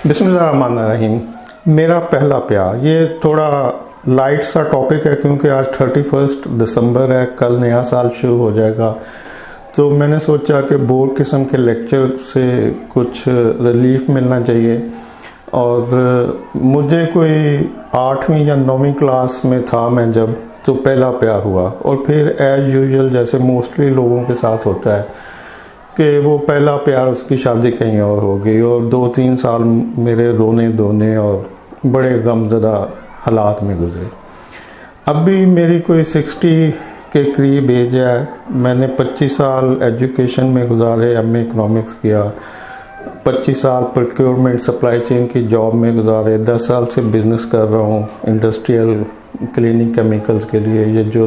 बिस्मिल्लाहिर्रहमानिर्रहीम। मेरा पहला प्यार, ये थोड़ा लाइट सा टॉपिक है क्योंकि आज 31 दिसंबर है, कल नया साल शुरू हो जाएगा। तो मैंने सोचा कि बोर किस्म के लेक्चर से कुछ रिलीफ मिलना चाहिए। और मुझे कोई 8वीं या 9वीं क्लास में था मैं जब, तो पहला प्यार हुआ। और फिर एज यूजुअल जैसे मोस्टली लोगों के साथ होता है कि वो पहला प्यार उसकी शादी कहीं और हो गई और 2-3 साल मेरे रोने धोने और बड़े गमज़दा हालात में गुजरे। अब भी मेरी कोई 60 के करीब एज है। मैंने 25 साल एजुकेशन में गुजारे, एमए इकोनॉमिक्स किया, 25 साल प्रोक्योरमेंट सप्लाई चेन की जॉब में गुजारे, 10 साल से बिज़नेस कर रहा हूँ इंडस्ट्रियल क्लीनिंग केमिकल्स के लिए। ये जो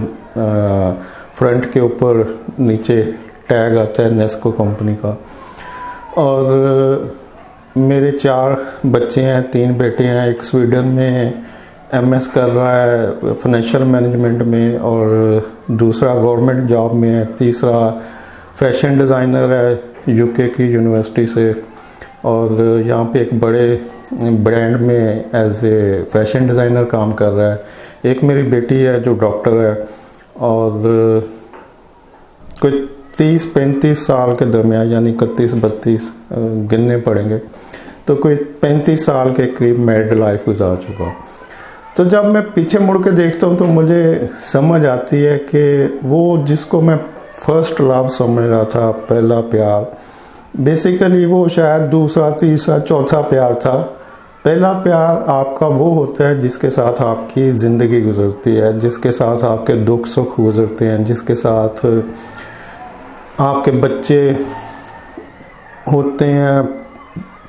फ्रंट के ऊपर नीचे टैग आता है नेस्को कंपनी का। और मेरे 4 बच्चे हैं, 3 बेटे हैं। एक स्वीडन में एमएस कर रहा है फाइनेंशियल मैनेजमेंट में और दूसरा गवर्नमेंट जॉब में है, तीसरा फैशन डिज़ाइनर है यूके की यूनिवर्सिटी से और यहाँ पे एक बड़े ब्रांड में एज ए फैशन डिज़ाइनर काम कर रहा है। एक मेरी बेटी है जो डॉक्टर है और कुछ 30-35 साल के दरमियान, यानी 31-32 गिनने पड़ेंगे, तो कोई 35 साल के करीब मैरिड लाइफ गुजार चुका। तो जब मैं पीछे मुड़ के देखता हूँ तो मुझे समझ आती है कि वो जिसको मैं फर्स्ट लव समझ रहा था, पहला प्यार, बेसिकली वो शायद दूसरा, तीसरा, चौथा प्यार था। पहला प्यार आपका वो होता है जिसके साथ आपकी ज़िंदगी गुजरती है, जिसके साथ आपके दुख सुख गुजरते हैं, जिसके साथ आपके बच्चे होते हैं,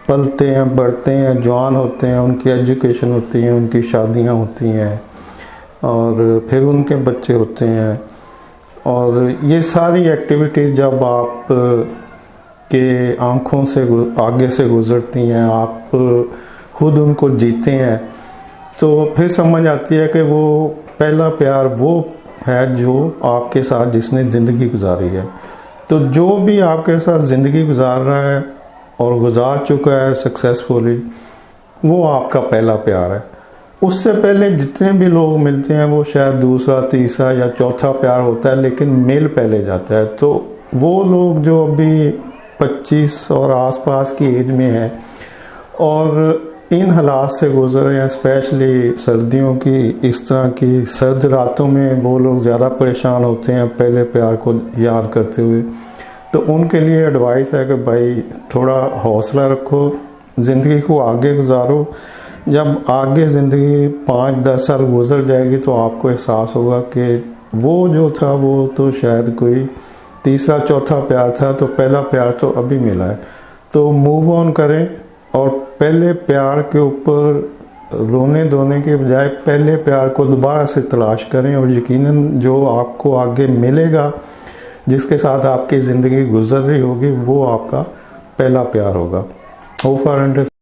पलते हैं, बढ़ते हैं, जवान होते हैं, उनकी एजुकेशन होती है, उनकी शादियां होती हैं और फिर उनके बच्चे होते हैं। और ये सारी एक्टिविटीज़ जब आप के आँखों से आगे से गुजरती हैं, आप खुद उनको जीते हैं, तो फिर समझ आती है कि वो पहला प्यार वो है जो आपके साथ जिसने ज़िंदगी गुजारी है। तो जो भी आपके साथ ज़िंदगी गुजार रहा है और गुजार चुका है सक्सेसफुली, वो आपका पहला प्यार है। उससे पहले जितने भी लोग मिलते हैं वो शायद दूसरा, तीसरा या चौथा प्यार होता है, लेकिन मेल पहले जाता है। तो वो लोग जो अभी 25 और आसपास की एज में हैं और इन हालात से गुजर रहे हैं, स्पेशली सर्दियों की इस तरह की सर्द रातों में वो लोग ज़्यादा परेशान होते हैं पहले प्यार को याद करते हुए। तो उनके लिए एडवाइस है कि भाई थोड़ा हौसला रखो, ज़िंदगी को आगे गुजारो। जब आगे ज़िंदगी 5-10 साल गुजर जाएगी तो आपको एहसास होगा कि वो जो था वो तो शायद कोई तीसरा चौथा प्यार था, तो पहला प्यार तो अभी मिला है। तो मूव ऑन करें और पहले प्यार के ऊपर रोने धोने के बजाय पहले प्यार को दोबारा से तलाश करें और यकीनन जो आपको आगे मिलेगा, जिसके साथ आपकी ज़िंदगी गुजर रही होगी, वो आपका पहला प्यार होगा। Hope for understanding.